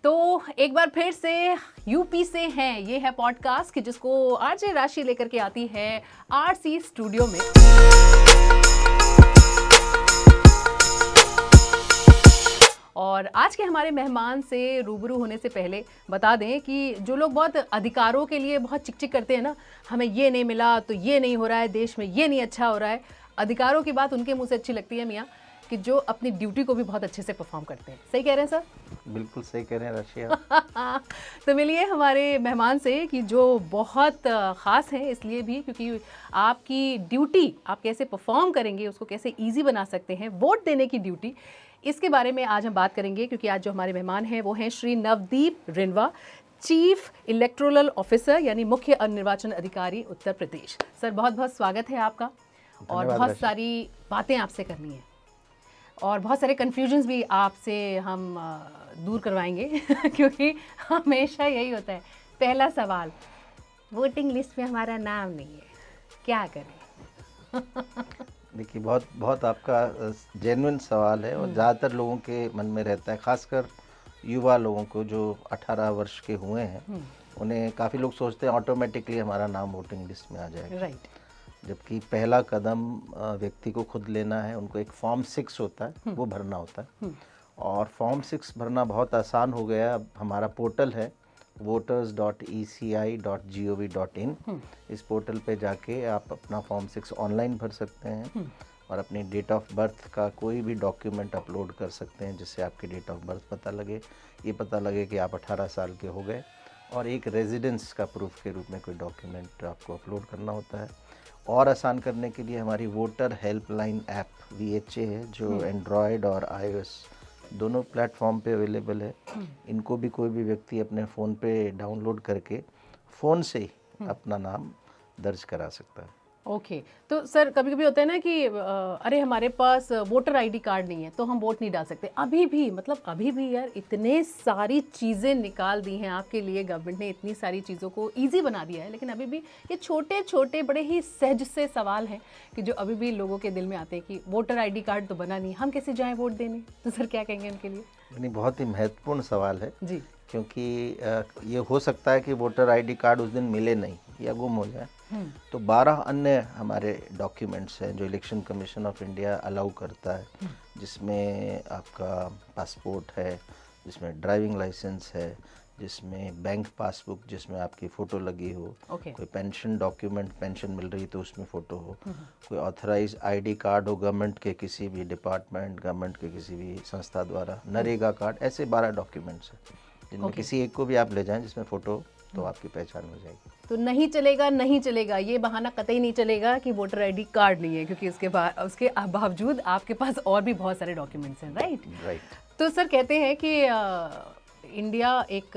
तो एक बार फिर से यूपी से हैं, ये है पॉडकास्ट कि जिसको आरजे राशि लेकर के आती है आरसी स्टूडियो में। और आज के हमारे मेहमान से रूबरू होने से पहले बता दें कि जो लोग बहुत अधिकारों के लिए बहुत चिक-चिक करते हैं ना, हमें ये नहीं मिला तो ये नहीं हो रहा है, देश में ये नहीं अच्छा हो रहा है। अधिकारों की बात उनके मुंह से अच्छी लगती है मियाँ, कि जो अपनी ड्यूटी को भी बहुत अच्छे से परफॉर्म करते हैं। सही कह रहे हैं सर? बिल्कुल सही कह रहे हैं रशिया। तो मिलिए हमारे मेहमान से कि जो बहुत ख़ास हैं इसलिए भी क्योंकि आपकी ड्यूटी आप कैसे परफॉर्म करेंगे, उसको कैसे इजी बना सकते हैं, वोट देने की ड्यूटी, इसके बारे में आज हम बात करेंगे। क्योंकि आज जो हमारे मेहमान हैं वो हैं Shri Navdeep Rinwa, chief electoral officer यानी मुख्य निर्वाचन अधिकारी उत्तर प्रदेश। सर बहुत बहुत स्वागत है आपका। और बहुत सारी बातें आपसे करनी है और बहुत सारे कन्फ्यूजन्स भी आपसे हम दूर करवाएंगे क्योंकि हमेशा यही होता है। पहला सवाल, वोटिंग लिस्ट में हमारा नाम नहीं है, क्या करें? देखिए बहुत आपका जेन्युइन सवाल है और ज़्यादातर लोगों के मन में रहता है, खासकर युवा लोगों को जो 18 वर्ष के हुए हैं। उन्हें काफ़ी लोग सोचते हैं ऑटोमेटिकली हमारा नाम वोटिंग लिस्ट में आ जाएगा। राइट। जबकि पहला कदम व्यक्ति को खुद लेना है। उनको एक फॉर्म 6 होता है, वो भरना होता है। और फॉर्म 6 भरना बहुत आसान हो गया। अब हमारा पोर्टल है voters.eci.gov.in। इस पोर्टल पे जाके आप अपना फॉर्म 6 ऑनलाइन भर सकते हैं और अपनी डेट ऑफ बर्थ का कोई भी डॉक्यूमेंट अपलोड कर सकते हैं, जिससे आपकी डेट ऑफ बर्थ पता लगे, ये पता लगे कि आप 18 साल के हो गए, और एक रेजिडेंस का प्रूफ के रूप में कोई डॉक्यूमेंट आपको अपलोड करना होता है। और आसान करने के लिए हमारी वोटर हेल्पलाइन ऐप VHA है, जो एंड्रॉयड और iOS दोनों प्लेटफॉर्म पे अवेलेबल है। इनको भी कोई भी व्यक्ति अपने फ़ोन पे डाउनलोड करके फ़ोन से ही अपना नाम दर्ज करा सकता है। ओके। तो सर कभी कभी होता है ना कि अरे हमारे पास वोटर आईडी कार्ड नहीं है तो हम वोट नहीं डाल सकते। अभी भी अभी भी यार इतने सारी चीज़ें निकाल दी हैं आपके लिए, गवर्नमेंट ने इतनी सारी चीज़ों को इजी बना दिया है, लेकिन अभी भी ये छोटे छोटे बड़े ही सहज से सवाल हैं कि जो अभी भी लोगों के दिल में आते हैं कि वोटर आई कार्ड तो बना नहीं, हम कैसे जाएँ वोट देने। तो सर क्या कहेंगे उनके लिए? यानी बहुत ही महत्वपूर्ण सवाल है जी। क्योंकि ये हो सकता है कि वोटर आईडी कार्ड उस दिन मिले नहीं या गुम हो जाए, तो 12 अन्य हमारे डॉक्यूमेंट्स हैं जो election commission of India allow करता है, जिसमें आपका पासपोर्ट है, जिसमें ड्राइविंग लाइसेंस है, जिसमें बैंक पासबुक जिसमें आपकी फ़ोटो लगी हो, कोई पेंशन डॉक्यूमेंट, पेंशन मिल रही तो उसमें फ़ोटो हो, कोई ऑथराइज आईडी कार्ड हो गवर्नमेंट के किसी भी डिपार्टमेंट, गवर्नमेंट के किसी भी संस्था द्वारा, नरेगा कार्ड, ऐसे 12 डॉक्यूमेंट्स हैं जिनमें किसी एक को भी आप ले जाएं जिसमें फ़ोटो, तो आपकी पहचान हो जाएगी। तो नहीं चलेगा ये बहाना कतई नहीं चलेगा कि वोटर आईडी कार्ड नहीं है, क्योंकि उसके बावजूद आपके पास और भी बहुत सारे डॉक्यूमेंट्स हैं। राइट। तो सर कहते हैं कि इंडिया एक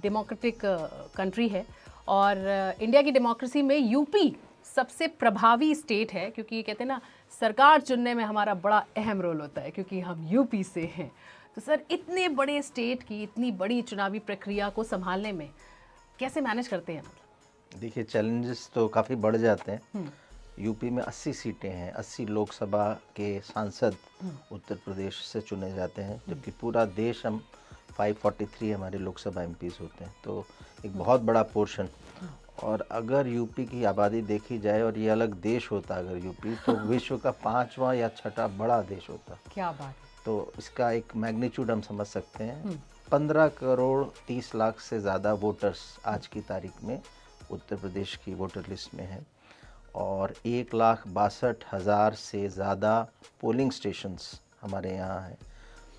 डेमोक्रेटिक कंट्री है और इंडिया की डेमोक्रेसी में यूपी सबसे प्रभावी स्टेट है, क्योंकि कहते हैं ना सरकार चुनने में हमारा बड़ा अहम रोल होता है क्योंकि हम यूपी से हैं। तो सर इतने बड़े स्टेट की इतनी बड़ी चुनावी प्रक्रिया को संभालने में कैसे मैनेज करते हैं? देखिए चैलेंजेस तो काफ़ी बढ़ जाते हैं। यूपी में 80 सीटें हैं, 80 लोकसभा के सांसद उत्तर प्रदेश से चुने जाते हैं, जबकि पूरा देश हम 543 हमारे लोकसभा एमपीज़ होते हैं, तो एक बहुत बड़ा पोर्शन। और अगर यूपी की आबादी देखी जाए और ये अलग देश होता अगर यूपी, तो विश्व का 5वां या 6ठा बड़ा देश होता। क्या बात है। तो इसका एक मैग्नीट्यूड हम समझ सकते हैं। 15 करोड़ 30 लाख से ज़्यादा वोटर्स आज की तारीख में उत्तर प्रदेश की वोटर लिस्ट में है और 1,62,000 से ज़्यादा पोलिंग स्टेशंस हमारे यहाँ हैं।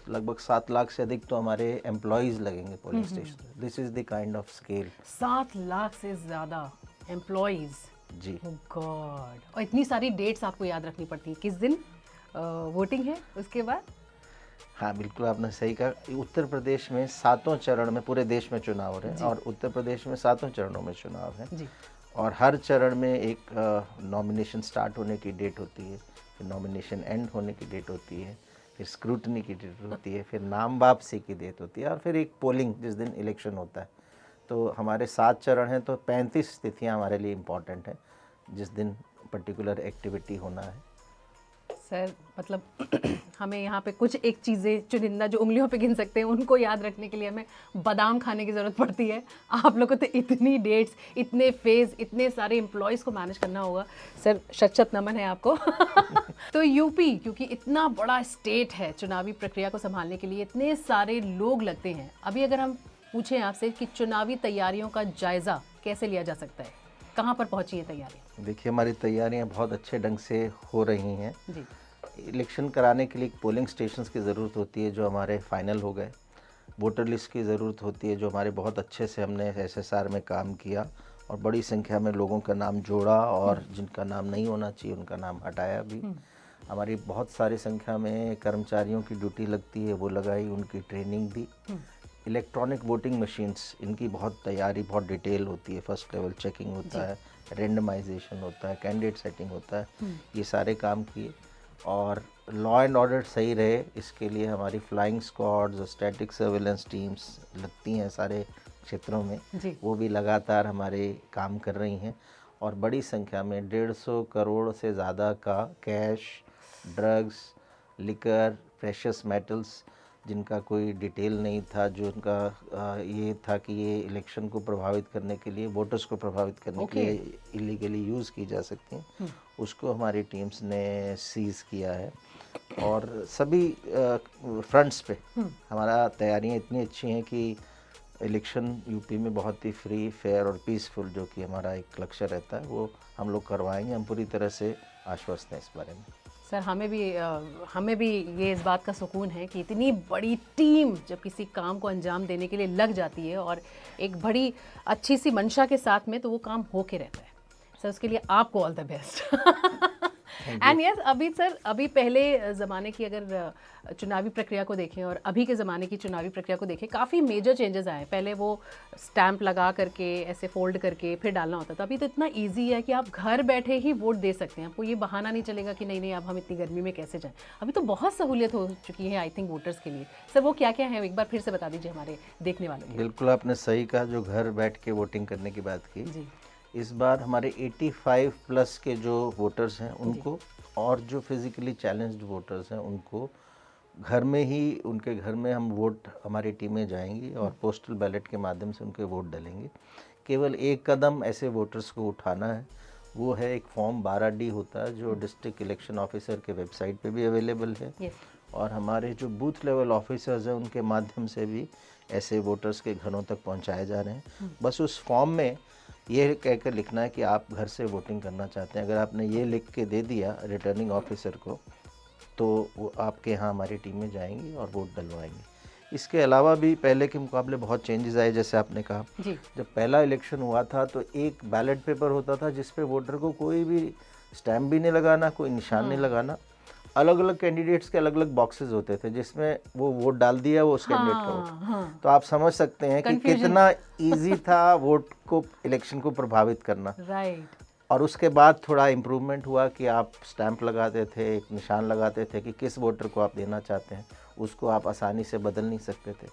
लगभग 7 लाख से अधिक तो हमारे एम्प्लॉयज़ लगेंगे polling station. This is the kind of scale. 7 lakh से ज़्यादा एम्प्लॉयज़। जी। ओह गॉड। और इतनी सारी डेट्स आपको याद रखनी पड़ती है, किस दिन वोटिंग है उसके बाद? हाँ बिल्कुल आपने सही कहा। उत्तर प्रदेश में 7 चरण में, पूरे देश में चुनाव हो रहे हैं और उत्तर प्रदेश में 7 चरणों में चुनाव है जी। और हर चरण में एक नॉमिनेशन स्टार्ट होने की डेट होती है, फिर नॉमिनेशन एंड होने की डेट होती है, फिर स्क्रूटनी की डेट होती है, फिर नाम वापसी की डेट होती है और फिर एक पोलिंग जिस दिन इलेक्शन होता है। तो हमारे 7 चरण हैं, तो 35 तिथियाँ हमारे लिए इम्पॉर्टेंट हैं जिस दिन पर्टिकुलर एक्टिविटी होना है। सर मतलब हमें यहाँ पे कुछ एक चीज़ें चुनिंदा जो उंगलियों पे गिन सकते हैं उनको याद रखने के लिए हमें बादाम खाने की ज़रूरत पड़ती है। आप लोगों को तो इतनी डेट्स, इतने फेज़, इतने सारे एम्प्लॉयज़ को मैनेज करना होगा। सर शत नमन है आपको। तो यूपी क्योंकि इतना बड़ा स्टेट है, चुनावी प्रक्रिया को संभालने के लिए इतने सारे लोग लगते हैं। अभी अगर हम पूछें आपसे कि चुनावी तैयारियों का जायज़ा कैसे लिया जा सकता है, कहाँ पर पहुँची हैं तैयारियाँ? देखिए, हमारी तैयारियां बहुत अच्छे ढंग से हो रही हैं। जी। इलेक्शन कराने के लिए पोलिंग स्टेशंस की ज़रूरत होती है जो हमारे फाइनल हो गए। वोटर लिस्ट की ज़रूरत होती है जो हमारे बहुत अच्छे से हमने एसएसआर में काम किया और बड़ी संख्या में लोगों का नाम जोड़ा और जिनका नाम नहीं होना चाहिए उनका नाम हटाया भी। हमारी बहुत सारी संख्या में कर्मचारियों की ड्यूटी लगती है, वो लगाई, उनकी ट्रेनिंग दी। इलेक्ट्रॉनिक वोटिंग मशीन्स, इनकी बहुत तैयारी बहुत डिटेल होती है। फर्स्ट लेवल चेकिंग होता है, रेंडमाइजेशन होता है, कैंडिडेट सेटिंग होता है, ये सारे काम किए। और लॉ एंड ऑर्डर सही रहे इसके लिए हमारी फ्लाइंग स्क्वाड्स और स्टैटिक सर्वेलेंस टीम्स लगती हैं सारे क्षेत्रों में, वो भी लगातार हमारे काम कर रही हैं। और बड़ी संख्या में 150 करोड़ से ज़्यादा का cash, drugs, liquor, precious metals जिनका कोई डिटेल नहीं था, जो उनका ये था कि ये इलेक्शन को प्रभावित करने के लिए, वोटर्स को प्रभावित करने के लिए इलीगली यूज़ की जा सकती हैं, उसको हमारी टीम्स ने सीज़ किया है। और सभी फ्रंट्स पे हमारा तैयारियां इतनी अच्छी हैं कि इलेक्शन यूपी में बहुत ही फ्री, फेयर और पीसफुल, जो कि हमारा एक लक्ष्य रहता है, वो हम लोग करवाएंगे। हम पूरी तरह से आश्वस्त हैं इस बारे में। सर हमें भी ये इस बात का सुकून है कि इतनी बड़ी टीम जब किसी काम को अंजाम देने के लिए लग जाती है और एक बड़ी अच्छी सी मंशा के साथ में, तो वो काम हो के रहता है। सर उसके लिए आपको all the best. And yes, अभी पहले ज़माने की अगर चुनावी प्रक्रिया को देखें और अभी के ज़माने की चुनावी प्रक्रिया को देखें, काफ़ी मेजर चेंजेस आए हैं। पहले वो स्टैंप लगा करके ऐसे फोल्ड करके फिर डालना होता था। अभी तो इतना इजी है कि आप घर बैठे ही वोट दे सकते हैं। आपको ये बहाना नहीं चलेगा कि नहीं अब हम इतनी गर्मी में कैसे जाएं। अभी तो बहुत सहूलियत हो चुकी है आई थिंक वोटर्स के लिए। सर वो क्या क्या है, एक बार फिर से बता दीजिए हमारे देखने वालों को। बिल्कुल, आपने सही कहा, जो घर बैठ के वोटिंग करने की बात की जी। इस बार हमारे 85 प्लस के जो वोटर्स हैं उनको, और जो फिज़िकली चैलेंज्ड वोटर्स हैं उनको घर में ही, उनके घर में हम वोट, हमारी टीमें जाएंगी और पोस्टल बैलेट के माध्यम से उनके वोट डालेंगे। केवल एक कदम ऐसे वोटर्स को उठाना है, वो है एक फॉर्म 12D होता है जो डिस्ट्रिक्ट इलेक्शन ऑफिसर के वेबसाइट पे भी अवेलेबल है। और हमारे जो बूथ लेवल ऑफिसर्स हैं उनके माध्यम से भी ऐसे वोटर्स के घरों तक पहुंचाए जा रहे हैं। बस उस फॉर्म में ये कहकर लिखना है कि आप घर से वोटिंग करना चाहते हैं। अगर आपने ये लिख के दे दिया रिटर्निंग ऑफिसर को, तो वो आपके यहाँ हमारी टीमें जाएंगी और वोट डलवाएंगी। इसके अलावा भी पहले के मुकाबले बहुत चेंजेस आए। जैसे आपने कहा, जब पहला इलेक्शन हुआ था तो एक बैलेट पेपर होता था जिस पे वोटर को कोई भी स्टैम्प भी नहीं लगाना, कोई निशान नहीं लगाना। अलग अलग कैंडिडेट्स के अलग अलग बॉक्सेस होते थे जिसमें वो वोट डाल दिया, वो उस कैंडिडेट का वोट। तो आप समझ सकते हैं कि कितना इजी था वोट को, इलेक्शन को प्रभावित करना। राइट। और उसके बाद थोड़ा इम्प्रूवमेंट हुआ कि आप स्टैंप लगाते थे, एक निशान लगाते थे कि किस वोटर को आप देना चाहते हैं, उसको आप आसानी से बदल नहीं सकते थे।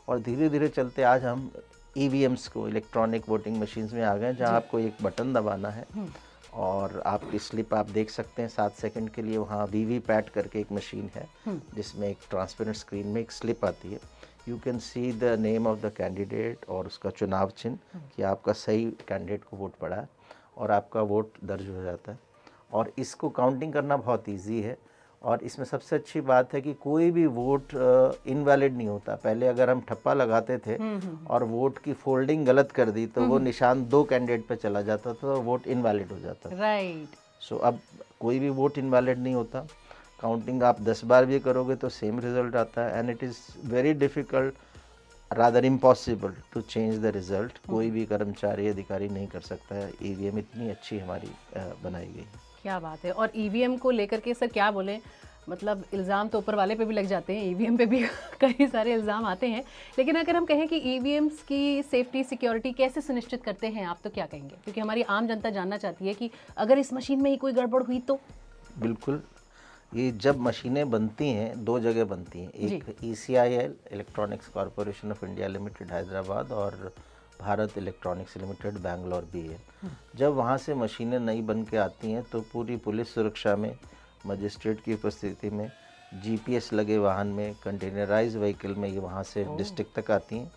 और धीरे धीरे चलते आज हम EVMs को, इलेक्ट्रॉनिक वोटिंग मशीन्स में आ गए, जहाँ आपको एक बटन दबाना है और आपकी स्लिप आप देख सकते हैं 7 सेकंड के लिए। वहाँ VVPAT करके एक मशीन है जिसमें एक ट्रांसपेरेंट स्क्रीन में एक स्लिप आती है। You can see the name of the candidate और उसका चुनाव चिन्ह कि आपका सही कैंडिडेट को वोट पड़ा है और आपका वोट दर्ज हो जाता है। और इसको काउंटिंग करना बहुत इजी है। और इसमें सबसे अच्छी बात है कि कोई भी वोट इनवैलिड नहीं होता। पहले अगर हम ठप्पा लगाते थे और वोट की फोल्डिंग गलत कर दी तो वो निशान 2 कैंडिडेट पे चला जाता था और वोट इनवैलिड हो जाता था। राइट। सो अब कोई भी वोट इनवैलिड नहीं होता। काउंटिंग आप 10 बार भी करोगे तो सेम रिजल्ट आता है। And it is very difficult, rather impossible to change the result. कोई भी कर्मचारी अधिकारी नहीं कर सकता है। EVM इतनी अच्छी हमारी बनाई गई है। क्या बात है। और EVM को लेकर के सर क्या बोलें, मतलब इल्ज़ाम तो ऊपर वाले पे भी लग जाते हैं, EVM पे भी कई सारे इल्ज़ाम आते हैं। लेकिन अगर हम कहें कि EVMs की सेफ्टी सिक्योरिटी कैसे सुनिश्चित करते हैं, आप तो क्या कहेंगे? क्योंकि हमारी आम जनता जानना चाहती है कि अगर इस मशीन में ही कोई गड़बड़ हुई तो। बिल्कुल, ये जब मशीनें बनती हैं 2 जगह बनती हैं, एक ECIL electronics corporation of India limited Hyderabad और भारत इलेक्ट्रॉनिक्स लिमिटेड बैंगलोर भी है। जब वहाँ से मशीनें नई बन के आती हैं तो पूरी पुलिस सुरक्षा में मजिस्ट्रेट की उपस्थिति में, जीपीएस लगे वाहन में, कंटेनराइज व्हीकल में ये वहाँ से डिस्ट्रिक्ट तक आती हैं।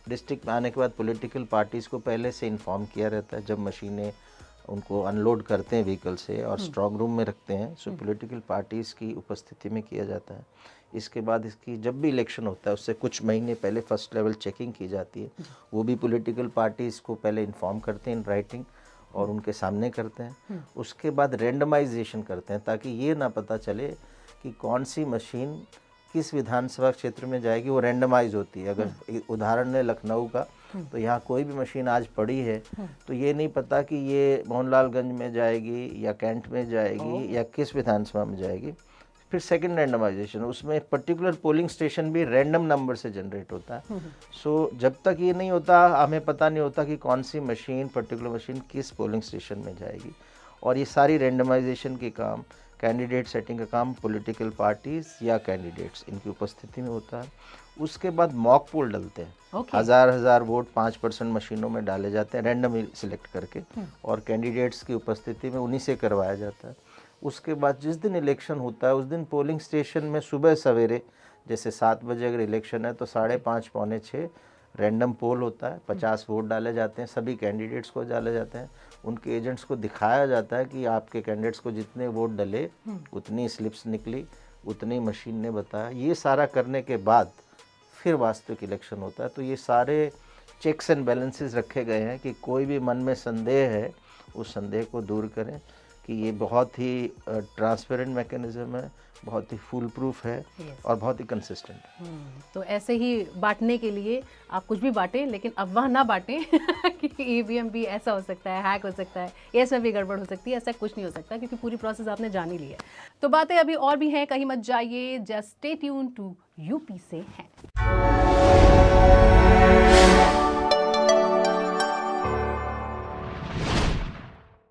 डिस्ट्रिक्ट में आने के बाद पॉलिटिकल पार्टीज़ को पहले से इन्फॉर्म किया रहता है। जब मशीनें उनको अनलोड करते हैं व्हीकल से और स्ट्रॉन्ग रूम में रखते हैं, सो पॉलिटिकल पार्टीज़ की उपस्थिति में किया जाता है। इसके बाद इसकी जब भी इलेक्शन होता है उससे कुछ महीने पहले फर्स्ट लेवल चेकिंग की जाती है। वो भी पॉलिटिकल पार्टीज़ को पहले इन्फॉर्म करते हैं इन राइटिंग और उनके सामने करते हैं। उसके बाद रेंडमाइजेशन करते हैं ताकि ये ना पता चले कि कौन सी मशीन किस विधानसभा क्षेत्र में जाएगी, वो रेंडमाइज होती है। अगर उदाहरण है लखनऊ का, तो यहाँ कोई भी मशीन आज पड़ी है तो ये नहीं पता कि ये मोहनलालगंज में जाएगी या कैंट में जाएगी या किस विधानसभा में जाएगी। फिर सेकंड रैंडमाइजेशन, उसमें एक पर्टिकुलर पोलिंग स्टेशन भी रैंडम नंबर से जनरेट होता है। सो जब तक ये नहीं होता हमें पता नहीं होता कि कौन सी मशीन, पर्टिकुलर मशीन किस पोलिंग स्टेशन में जाएगी। और ये सारी रैंडमाइजेशन के काम, कैंडिडेट सेटिंग का काम पॉलिटिकल पार्टीज़ या कैंडिडेट्स इनकी उपस्थिति में होता है। उसके बाद मॉक पोल डलते हैं। हज़ार वोट 5% मशीनों में डाले जाते हैं रैंडमली सिलेक्ट करके, और कैंडिडेट्स की उपस्थिति में उन्हीं से करवाया जाता है। उसके बाद जिस दिन इलेक्शन होता है उस दिन पोलिंग स्टेशन में सुबह सवेरे, जैसे 7 बजे अगर इलेक्शन है तो 5:30 पौने 6 रैंडम पोल होता है। 50 वोट डाले जाते हैं, सभी कैंडिडेट्स को डाले जाते हैं। उनके एजेंट्स को दिखाया जाता है कि आपके कैंडिडेट्स को जितने वोट डले उतनी स्लिप्स निकली, उतनी मशीन ने बताया। ये सारा करने के बाद फिर वास्तविक इलेक्शन होता है। तो ये सारे चेक्स एंड बैलेंसेस रखे गए हैं कि कोई भी मन में संदेह है उस संदेह को दूर करें कि ये बहुत ही ट्रांसपेरेंट मैकेनिज्म है, बहुत ही फुल प्रूफ है और बहुत ही कंसिस्टेंट है। तो ऐसे ही बांटने के लिए आप कुछ भी बांटें, लेकिन अफवाह ना बांटें कि ईवीएम भी ऐसा हो सकता है, हैक हो सकता है, इसमें भी गड़बड़ हो सकती है। ऐसा कुछ नहीं हो सकता क्योंकि पूरी प्रोसेस आपने जान ही ली है। तो बातें अभी और भी हैं, कहीं मत जाइए, just stay tuned to UP से हैं।